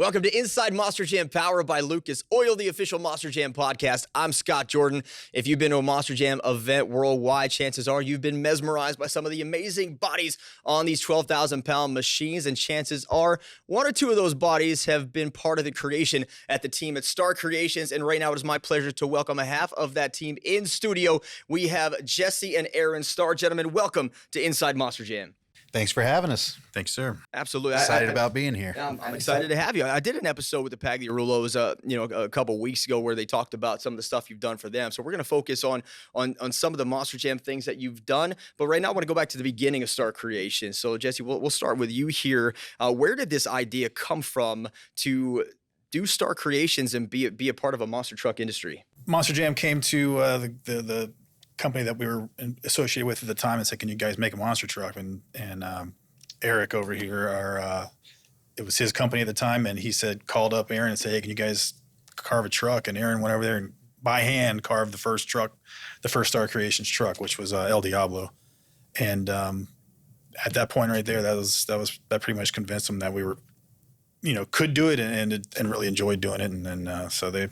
Welcome to Inside Monster Jam, powered by Lucas Oil, the official Monster Jam podcast. I'm Scott Jordan. If you've been to a Monster Jam event worldwide, chances are you've been mesmerized by some of the amazing bodies on these 12,000-pound machines, and chances are one or two of those bodies have been part of the creation at the team at Starr Creations, and right now it is my pleasure to welcome a half of that team in studio. We have Jesse and Aaron Starr. Gentlemen, welcome to Inside Monster Jam. Thanks for having us. Thanks, sir. Absolutely. Excited about being here. I'm excited to have you. I did an episode with the Pagliarulos, a couple weeks ago where they talked about some of the stuff you've done for them. So we're going to focus on some of the Monster Jam things that you've done. But right now I want to go back to the beginning of Starr Creations. So Jesse, we'll start with you here. Where did this idea come from to do Starr Creations and be a part of a monster truck industry? Monster Jam came to the company that we were associated with at the time and said, can you guys make a monster truck? And Eric over here, it was his company at the time, and he called up Aaron and said, hey, can you guys carve a truck? And Aaron went over there and by hand carved the first Starr Creations truck, which was El Diablo. And at that point right there, that pretty much convinced them that we were, could do it and really enjoyed doing it. And then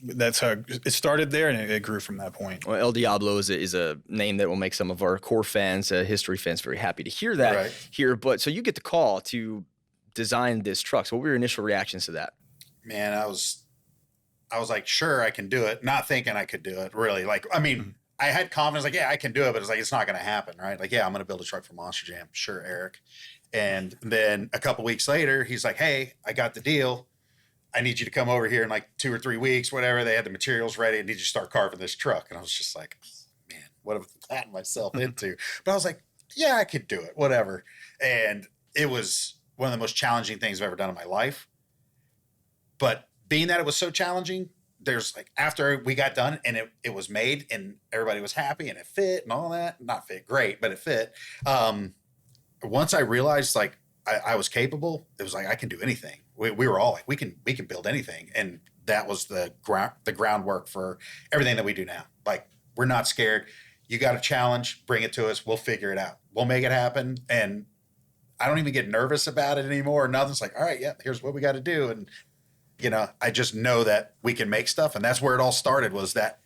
that's how it started there, and it grew from that point. Well, El Diablo is a name that will make some of our core fans, history fans, very happy to hear that here. But so you get the call to design this truck. So what were your initial reactions to that? Man, I was like, sure, I can do it. Not thinking I could do it, really. I had confidence, like, yeah, I can do it, but it's like, it's not going to happen, right? Like, yeah, I'm going to build a truck for Monster Jam. Sure, Eric. And then a couple weeks later, he's like, hey, I got the deal. I need you to come over here in like 2 or 3 weeks, whatever. They had the materials ready. I need you to start carving this truck. And I was just like, oh, man, what have I gotten myself into? But I was like, yeah, I could do it, whatever. And it was one of the most challenging things I've ever done in my life. But being that it was so challenging, there's like, after we got done and it was made and everybody was happy and it fit and all that, not fit great, but it fit. Once I realized like I was capable, it was like, I can do anything. We were all like, we can build anything. And that was the groundwork for everything that we do now. Like, we're not scared. You got a challenge, bring it to us. We'll figure it out. We'll make it happen. And I don't even get nervous about it anymore. Nothing's like, all right, yeah, here's what we got to do. And, I just know that we can make stuff. And that's where it all started, was that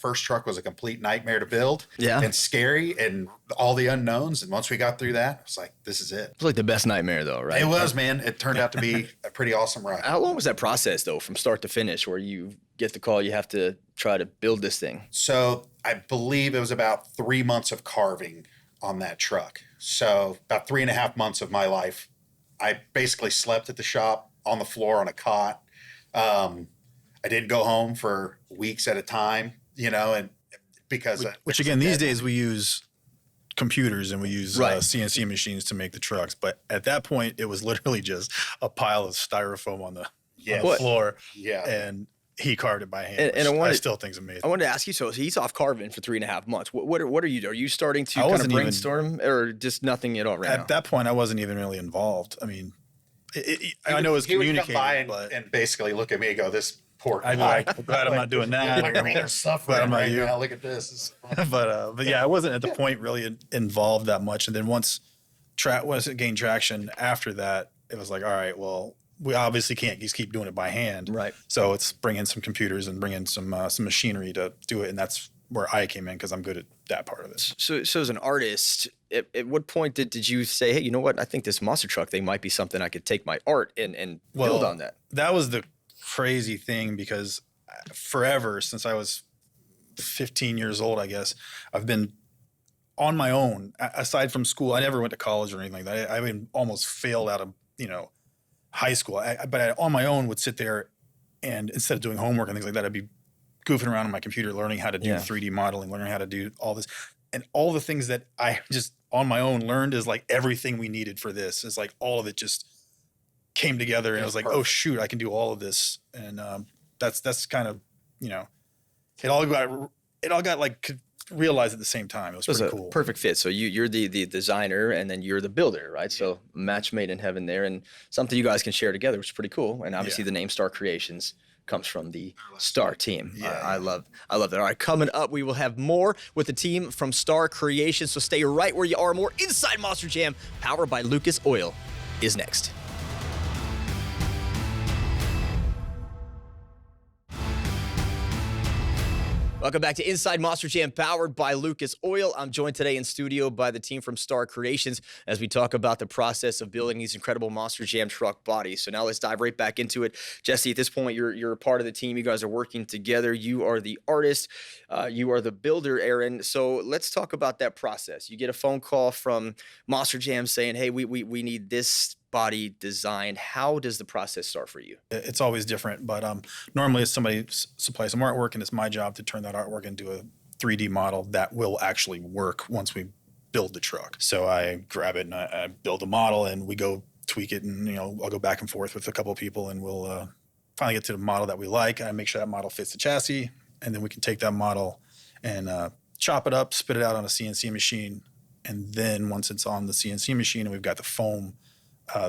first truck was a complete nightmare to build and scary and all the unknowns. And once we got through that, I was like, this is it. It's like the best nightmare though, right? It was, man. It turned out to be a pretty awesome ride. How long was that process though, from start to finish, where you get the call, you have to try to build this thing? So I believe it was about 3 months of carving on that truck. So about 3.5 months of my life, I basically slept at the shop on the floor on a cot. I didn't go home for weeks at a time. And because which again, these days we use computers and we use CNC machines to make the trucks. But at that point, it was literally just a pile of styrofoam on the floor. Yeah. And he carved it by hand. And I still think it's amazing. I wanted to ask you, so he's off carving for 3.5 months. What are you doing? Are you starting to kind of brainstorm or just nothing at all right now? At that point, I wasn't even really involved. I mean, I know it's communicating. He would come by and basically look at me and go, this poor guy. I'd be like, I'm glad I'm not doing that. They're suffering right now. Look at this. But yeah, I wasn't at the point really involved that much. And then once it gained traction after that, it was like, all right, well, we obviously can't just keep doing it by hand. Right. So it's bring in some computers and bring in some machinery to do it. And that's where I came in, because I'm good at that part of it. So as an artist, at what point did you say, hey, you know what? I think this monster truck thing might be something I could take my art and build on that? That was the crazy thing, because forever, since I was 15 years old, I guess, I've been on my own. Aside from school, I never went to college or anything like that. I almost failed out of high school. But I on my own would sit there, and instead of doing homework and things like that, I'd be goofing around on my computer, learning how to do 3D modeling, learning how to do all this. And all the things that I just on my own learned is like everything we needed for this. Is like all of it just came together, and I was like, oh shoot, I can do all of this. And that's kind of, it all got like realized at the same time. It was pretty cool. Perfect fit. So you're the designer, and then you're the builder, right? So match made in heaven there, and something you guys can share together, which is pretty cool. And obviously the name Starr Creations comes from the Starr team. I love that. All right, coming up, we will have more with the team from Starr Creations. So stay right where you are. More Inside Monster Jam, powered by Lucas Oil, is next. Welcome back to Inside Monster Jam, powered by Lucas Oil. I'm joined today in studio by the team from Starr Creations as we talk about the process of building these incredible Monster Jam truck bodies. So now let's dive right back into it. Jesse, at this point, you're a part of the team. You guys are working together. You are the artist. You are the builder, Aaron. So let's talk about that process. You get a phone call from Monster Jam saying, hey, we need this body designed. How does the process start for you? It's always different, but normally it's somebody supplies some artwork, and it's my job to turn that artwork into a 3D model that will actually work once we build the truck. So I grab it and I build a model, and we go tweak it, and I'll go back and forth with a couple of people, and we'll finally get to the model that we like. I make sure that model fits the chassis, and then we can take that model and chop it up, spit it out on a CNC machine, and then once it's on the CNC machine and we've got the foam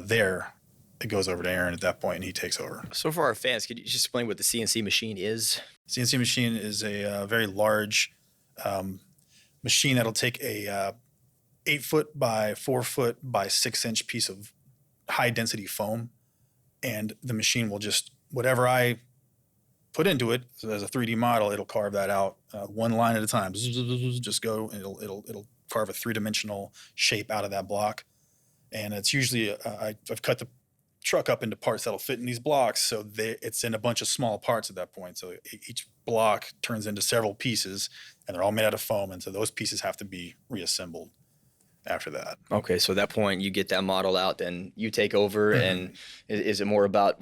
there, it goes over to Aaron at that point, and he takes over. So for our fans, could you just explain what the CNC machine is? CNC machine is a very large machine that'll take a 8-foot by 4-foot by 6-inch piece of high density foam, and the machine will just, whatever I put into it as a 3D model, it'll carve that out one line at a time. Just go, and it'll carve a 3-dimensional shape out of that block. And it's usually, I've cut the truck up into parts that'll fit in these blocks. So it's in a bunch of small parts at that point. So each block turns into several pieces, and they're all made out of foam. And so those pieces have to be reassembled after that. Okay, so at that point, you get that model out, then you take over. Mm-hmm. And is it more about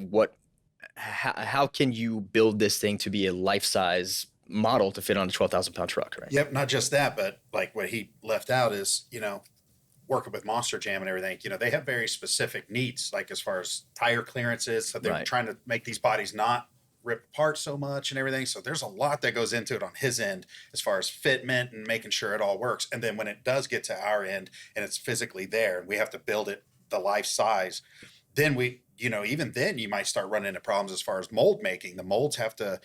how can you build this thing to be a life-size model to fit on a 12,000-pound truck, right? Yep, not just that, but like what he left out is, working with Monster Jam and everything, they have very specific needs, like as far as tire clearances. So they're trying to make these bodies not rip apart so much and everything. So there's a lot that goes into it on his end as far as fitment and making sure it all works. And then when it does get to our end and it's physically there and we have to build it the life size, then even then you might start running into problems as far as mold making. The molds have to,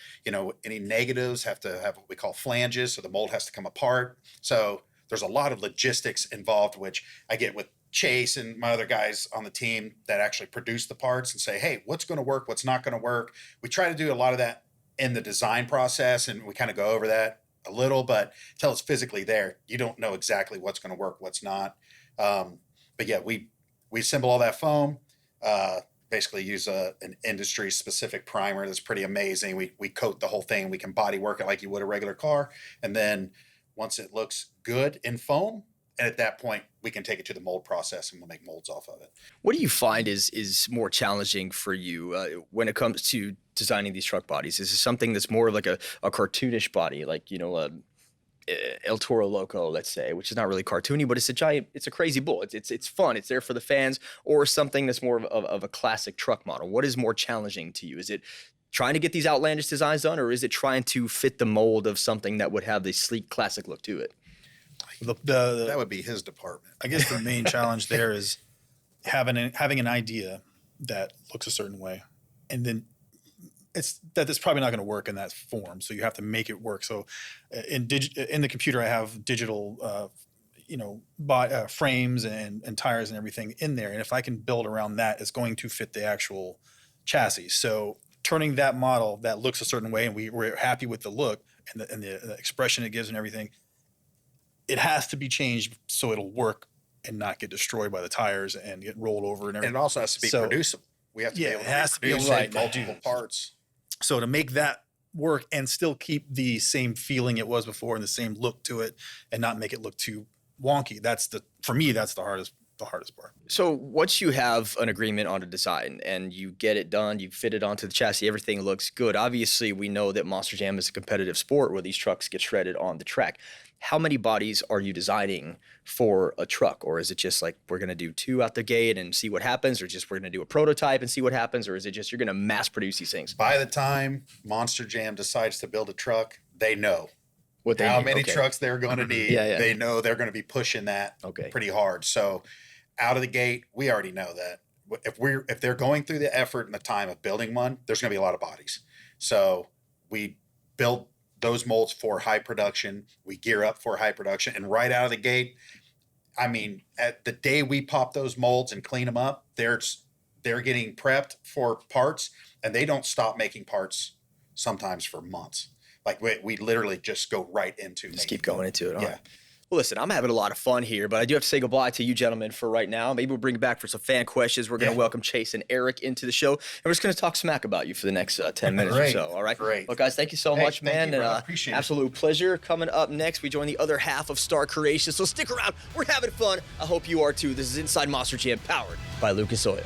any negatives have to have what we call flanges. So the mold has to come apart. So there's a lot of logistics involved, which I get with Chase and my other guys on the team that actually produce the parts and say, hey, what's going to work? What's not going to work? We try to do a lot of that in the design process, and we kind of go over that a little, but until it's physically there, you don't know exactly what's going to work, what's not. But yeah, we assemble all that foam, basically use an industry specific primer that's pretty amazing. We coat the whole thing. We can body work it like you would a regular car. And then once it looks good in foam, and at that point, we can take it to the mold process and we'll make molds off of it. What do you find is more challenging for you when it comes to designing these truck bodies? Is it something that's more of like a cartoonish body, like, El Toro Loco, let's say, which is not really cartoony, but it's a crazy bull. It's fun. It's there for the fans, or something that's more of a classic truck model? What is more challenging to you? Is it trying to get these outlandish designs done, or is it trying to fit the mold of something that would have the sleek classic look to it? That would be his department. I guess the main challenge there is having an idea that looks a certain way, and then it's probably not going to work in that form. So you have to make it work. So in the computer, I have digital, frames and tires and everything in there. And if I can build around that, it's going to fit the actual chassis. So turning that model that looks a certain way, and we're happy with the look and the expression it gives and everything, it has to be changed so it'll work and not get destroyed by the tires and get rolled over and everything. And it also has to be producible. We have to be able to produce multiple parts. So to make that work and still keep the same feeling it was before and the same look to it, and not make it look too wonky, for me that's the hardest part. So once you have an agreement on a design and you get it done, you fit it onto the chassis, everything looks good. Obviously, we know that Monster Jam is a competitive sport where these trucks get shredded on the track. How many bodies are you designing for a truck? Or is it just like, we're going to do 2 out the gate and see what happens, or just we're going to do a prototype and see what happens? Or is it just you're going to mass produce these things? By the time Monster Jam decides to build a truck, they know how many trucks they're going to need. Yeah. They know they're going to be pushing that pretty hard. So out of the gate, we already know that if they're going through the effort and the time of building one, there's going to be a lot of bodies. So we build those molds for high production. We gear up for high production, and right out of the gate, I mean, at the day we pop those molds and clean them up, they're getting prepped for parts, and they don't stop making parts sometimes for months. Like we literally just go right into Just keep going into it. All Yeah. right. Well, listen, I'm having a lot of fun here, but I do have to say goodbye to you gentlemen for right now. Maybe we'll bring it back for some fan questions. We're going to welcome Chase and Eric into the show, and we're just going to talk smack about you for the next 10 minutes or so. All right? Great. Well, guys, thank you so much, man. You, and appreciate it. absolute pleasure. Coming up next, we join the other half of Starr Creations. So stick around. We're having fun. I hope you are too. This is Inside Monster Jam, powered by Lucas Oil.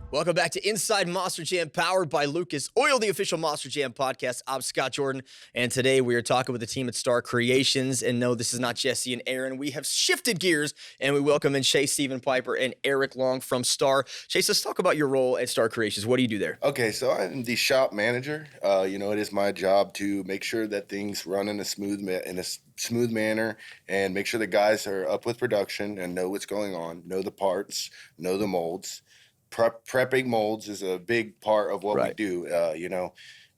Welcome back to Inside Monster Jam, powered by Lucas Oil, the official Monster Jam podcast. I'm Scott Jordan, and today we are talking with the team at Starr Creations. And no, this is not Jesse and Aaron. We have shifted gears, and we welcome in Chase Stephen Piper and Eric Long from Starr. Chase, let's talk about your role at Starr Creations. What do you do there? Okay, so I'm the shop manager. It is my job to make sure that things run in a smooth manner and make sure the guys are up with production and know what's going on, know the parts, know the molds. Prepping molds is a big part of what we do.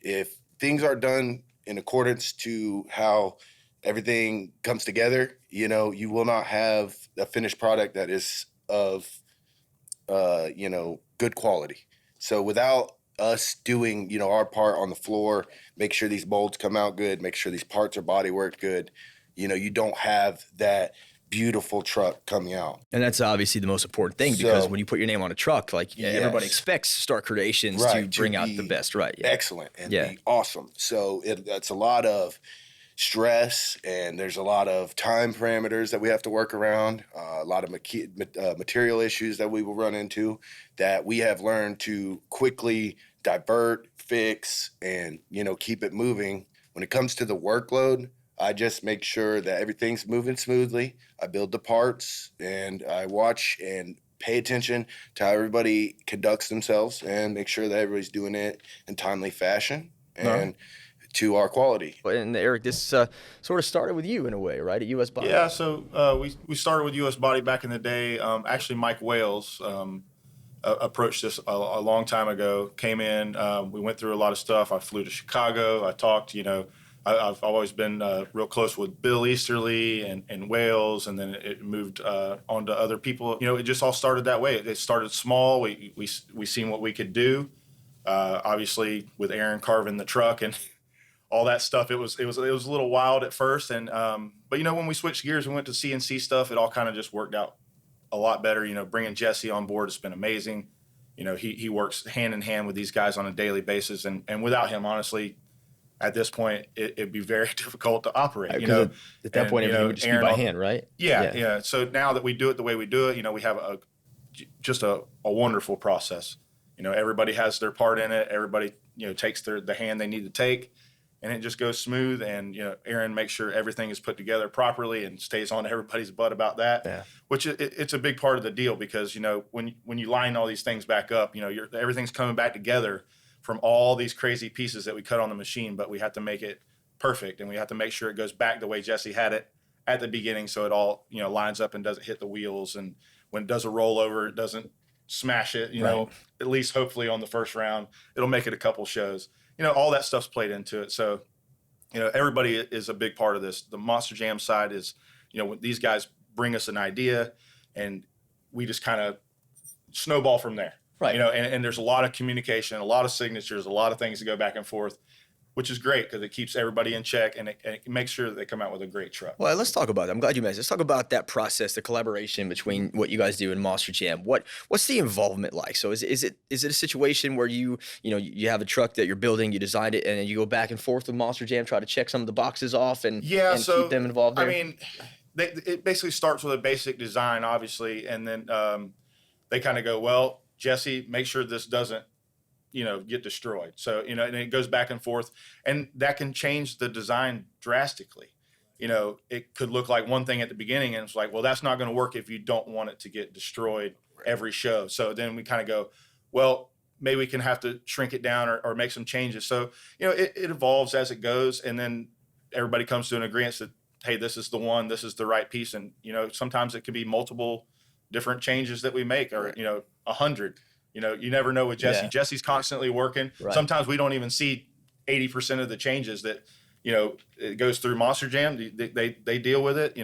If things are done in accordance to how everything comes together, you will not have a finished product that is of, good quality. So without us doing, our part on the floor, make sure these molds come out good, make sure these parts are body worked good, you don't have that beautiful truck coming out. And that's obviously the most important thing, because when you put your name on a truck, everybody expects Starr Creations to bring out the best, right? Yeah. Excellent and be awesome. So that's a lot of stress, and there's a lot of time parameters that we have to work around, a lot of material issues that we will run into that we have learned to quickly divert, fix, and, keep it moving. When it comes to the workload, I just make sure that everything's moving smoothly. I build the parts, and I watch and pay attention to how everybody conducts themselves and make sure that everybody's doing it in timely fashion and to our quality. And Eric, this sort of started with you in a way, right, at US Body? Yeah, so we started with US Body back in the day. Actually, Mike Wales approached us a long time ago, came in. We went through a lot of stuff. I flew to Chicago. I talked, I've always been real close with Bill Easterly and Wales, and then it moved on to other people. It just all started that way. It started small. We seen what we could do. Obviously, with Aaron carving the truck and all that stuff, it was a little wild at first. And but when we switched gears and went to CNC stuff, it all kind of just worked out a lot better. Bringing Jesse on board has been amazing. He works hand in hand with these guys on a daily basis, and without him, honestly, at this point, it'd be very difficult to operate. At that point, everything would just Aaron be by hand, right? Yeah. So now that we do it the way we do it, we have just a wonderful process. Everybody has their part in it. Everybody, takes the hand they need to take, and it just goes smooth. And Aaron makes sure everything is put together properly and stays on everybody's butt about that. Yeah. Which it's a big part of the deal, because when you line all these things back up, everything's coming back together from all these crazy pieces that we cut on the machine, but we have to make it perfect, and we have to make sure it goes back the way Jesse had it at the beginning, so it all lines up and doesn't hit the wheels, and when it does a rollover, it doesn't smash it. At least hopefully on the first round, it'll make it a couple shows. All that stuff's played into it. So everybody is a big part of this. The Monster Jam side is when these guys bring us an idea, and we just kind of snowball from there. Right. And there's a lot of communication, a lot of signatures, a lot of things to go back and forth, which is great because it keeps everybody in check, and it makes sure that they come out with a great truck. Well, let's talk about that. I'm glad you mentioned. Let's talk about that process, the collaboration between what you guys do in Monster Jam. What's the involvement like? So is it a situation where you have a truck that you're building, you designed it, and then you go back and forth with Monster Jam, try to check some of the boxes off and keep them involved there? I mean, it basically starts with a basic design, obviously, and then they kind of go, well, Jesse, make sure this doesn't, get destroyed. So, and it goes back and forth, and that can change the design drastically. It could look like one thing at the beginning, and it's like, well, that's not going to work if you don't want it to get destroyed every show. So then we kind of go, well, maybe we can have to shrink it down or make some changes. So, it evolves as it goes, and then everybody comes to an agreement that, hey, this is the one, this is the right piece. And, sometimes it could be multiple different changes that we make, or 100. You never know with Jesse. Yeah. Jesse's constantly working. Right. Sometimes we don't even see 80% of the changes that it goes through Monster Jam. They deal with it.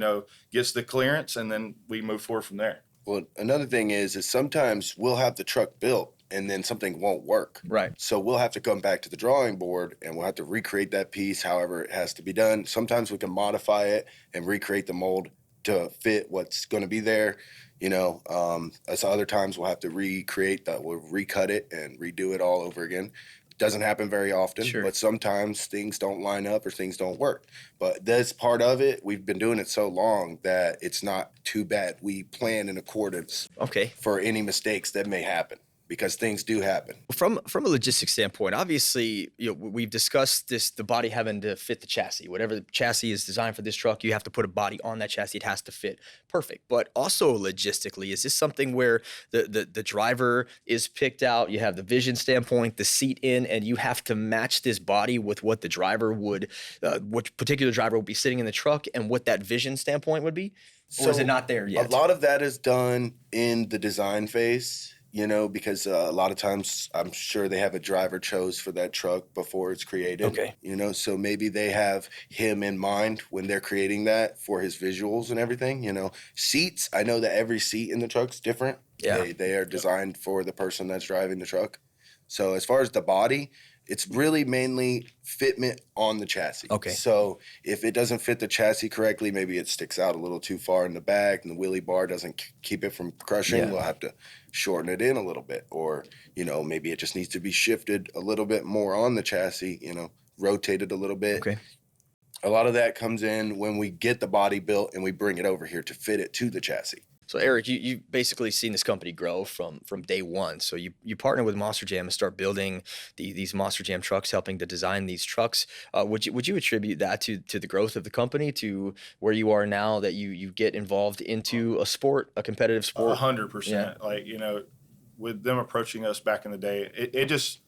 Gets the clearance, and then we move forward from there. Well, another thing is sometimes we'll have the truck built and then something won't work. Right. So we'll have to come back to the drawing board and we'll have to recreate that piece however it has to be done. Sometimes we can modify it and recreate the mold to fit what's going to be there. As other times we'll have to recreate that. We'll recut it and redo it all over again. Doesn't happen very often, Sure. but sometimes things don't line up or things don't work. But that's part of it. We've been doing it so long that it's not too bad. We plan in accordance Okay. for any mistakes that may happen because things do happen. From a logistics standpoint, obviously, we've discussed this, the body having to fit the chassis. Whatever the chassis is designed for this truck, you have to put a body on that chassis. It has to fit perfect. But also logistically, is this something where the driver is picked out, you have the vision standpoint, the seat in, and you have to match this body with what the driver would, what particular driver would be sitting in the truck and what that vision standpoint would be? Or is it not there yet? A lot of that is done in the design phase. Because a lot of times I'm sure they have a driver chose for that truck before it's created. Okay. So maybe they have him in mind when they're creating that for his visuals and everything. Seats, I know that every seat in the truck's different. Yeah. They are designed for the person that's driving the truck. So as far as the body, it's really mainly fitment on the chassis. Okay. So if it doesn't fit the chassis correctly, maybe it sticks out a little too far in the back and the wheelie bar doesn't keep it from crushing. Yeah. We'll have to shorten it in a little bit. Or, maybe it just needs to be shifted a little bit more on the chassis, rotated a little bit. Okay. A lot of that comes in when we get the body built and we bring it over here to fit it to the chassis. So Eric, you've basically seen this company grow from day one. So you partner with Monster Jam and start building these Monster Jam trucks, helping to design these trucks. Would you attribute that to the growth of the company, to where you are now, that you get involved into a sport, a competitive sport? 100%. Like, with them approaching us back in the day, it just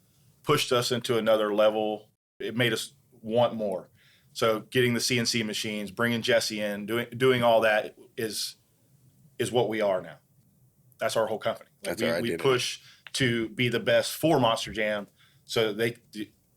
pushed us into another level. It made us want more. So getting the CNC machines, bringing Jesse in, doing all that is what we are now. That's our whole company. That's our identity. We push to be the best for Monster Jam, so that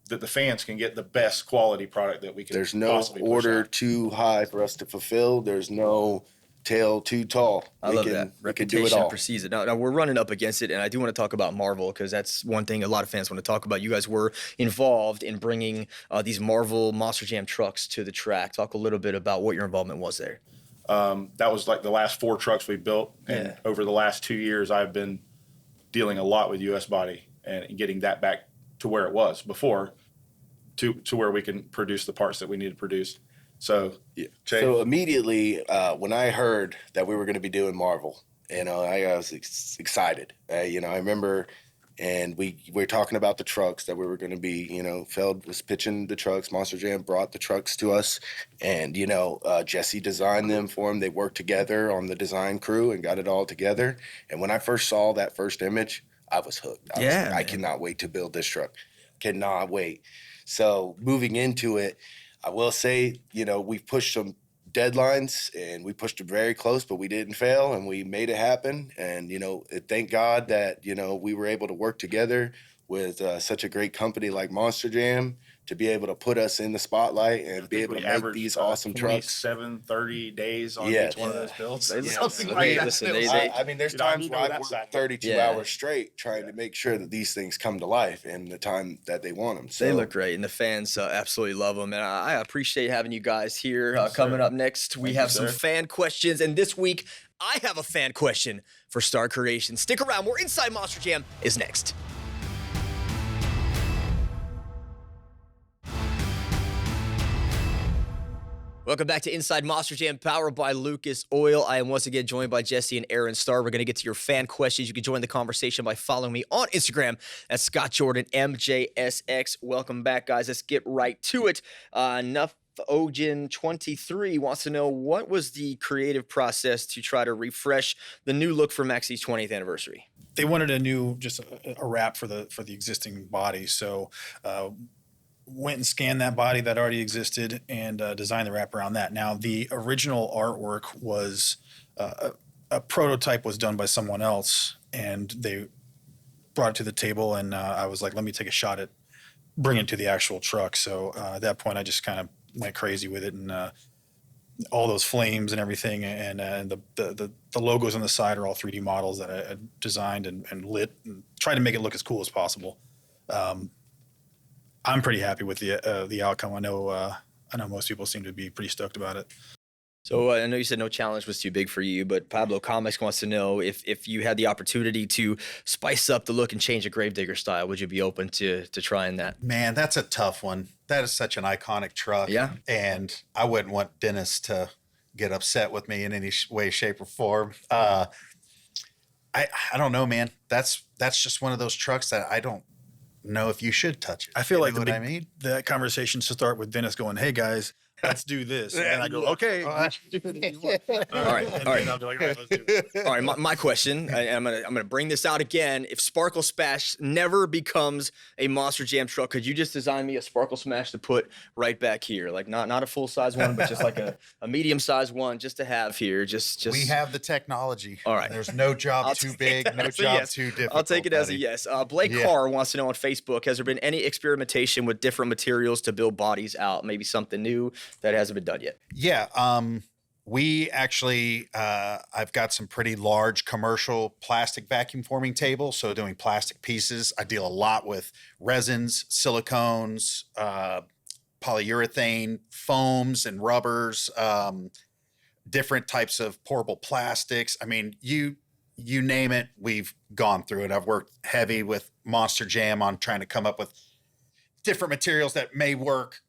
the fans can get the best quality product that we can. There's no order too high for us to fulfill. There's no tail too tall. I love that. We can do it Reputation all. precedes it. Now we're running up against it, and I do want to talk about Marvel, because that's one thing a lot of fans want to talk about. You guys were involved in bringing these Marvel Monster Jam trucks to the track. Talk a little bit about what your involvement was there. That was like the last 4 trucks we built. And over the last 2 years, I've been dealing a lot with US Body and getting that back to where it was before, to where we can produce the parts that we need to produce. So, So immediately when I heard that we were going to be doing Marvel, I was excited. I remember, and we were talking about the trucks that we were going to be, Feld was pitching the trucks. Monster Jam brought the trucks to us, and, Jesse designed them for him. They worked together on the design crew and got it all together. And when I first saw that first image, I was hooked. I cannot wait to build this truck. Cannot wait. So moving into it, I will say, we've pushed some deadlines and we pushed it very close, but we didn't fail and we made it happen. And, thank God that, we were able to work together with such a great company like Monster Jam to be able to put us in the spotlight and be able to make these awesome trucks. 30 days on each one of those builds. Something like that. Listen, there's times where I've worked 32 hours straight trying to make sure that these things come to life in the time that they want them. So they look great, and the fans absolutely love them. And I appreciate having you guys here. Coming up next, we have some fan questions. And this week, I have a fan question for Starr Creations. Stick around. More Inside Monster Jam is next. Welcome back to Inside Monster Jam, powered by Lucas Oil. I am once again joined by Jesse and Aaron Starr. We're going to get to your fan questions. You can join the conversation by following me on Instagram at Scott Jordan MJSX. Welcome back, guys. Let's get right to it. Enough. Ogen23 wants to know, what was the creative process to try to refresh the new look for Maxi's 20th anniversary? They wanted a wrap for the existing body, so went and scanned that body that already existed and designed the wrap around that. Now, the original artwork was a prototype was done by someone else, and they brought it to the table, and I was like, let me take a shot at bringing it to the actual truck. So at that point, I just kind of went crazy with it and all those flames and everything, and the logos on the side are all 3D models that I designed and lit and tried to make it look as cool as possible. I'm pretty happy with the outcome. I know most people seem to be pretty stoked about it. So I know you said no challenge was too big for you, but Pablo Comics wants to know if you had the opportunity to spice up the look and change a Gravedigger style, would you be open to trying that? Man, that's a tough one. That is such an iconic truck. Yeah. And I wouldn't want Dennis to get upset with me in any way, shape, or form. I don't know, man. That's just one of those trucks that I don't know if you should touch it. I feel like what I mean? that conversation should start with Dennis going, "Hey guys, let's do this," and then I go, "Okay." All right. And then I'll be like, "All right, let's do it." All right, my question, I'm gonna bring this out again. If Sparkle Smash never becomes a Monster Jam truck, could you just design me a Sparkle Smash to put right back here? Like not a full size one, but just like a medium size one just to have here. Just We have the technology. All right. There's no job I'll too take big, that no as a job yes. too difficult. I'll take it as a buddy. yes. Blake Yeah. Carr wants to know on Facebook, has there been any experimentation with different materials to build bodies out? Maybe something new that hasn't been done yet? Yeah. We actually, I've got some pretty large commercial plastic vacuum forming tables. So doing plastic pieces, I deal a lot with resins, silicones, polyurethane, foams and rubbers, different types of pourable plastics. I mean, you name it, we've gone through it. I've worked heavy with Monster Jam on trying to come up with different materials that may work,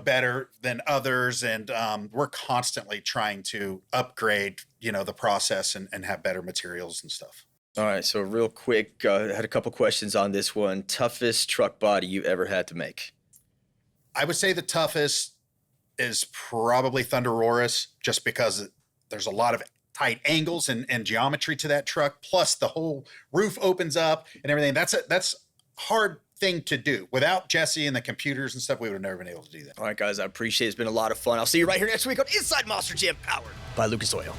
better than others. And we're constantly trying to upgrade, the process and have better materials and stuff. All right, so real quick, I had a couple questions on this one. Toughest truck body you ever had to make? I would say the toughest is probably Thunder Aurorus, just because there's a lot of tight angles and geometry to that truck. Plus the whole roof opens up and everything. That's hard thing to do. Without Jesse and the computers and stuff, we would have never been able to do that. All right, guys, I appreciate it. It's been a lot of fun. I'll see you right here next week on Inside Monster Jam, powered by Lucas Oil.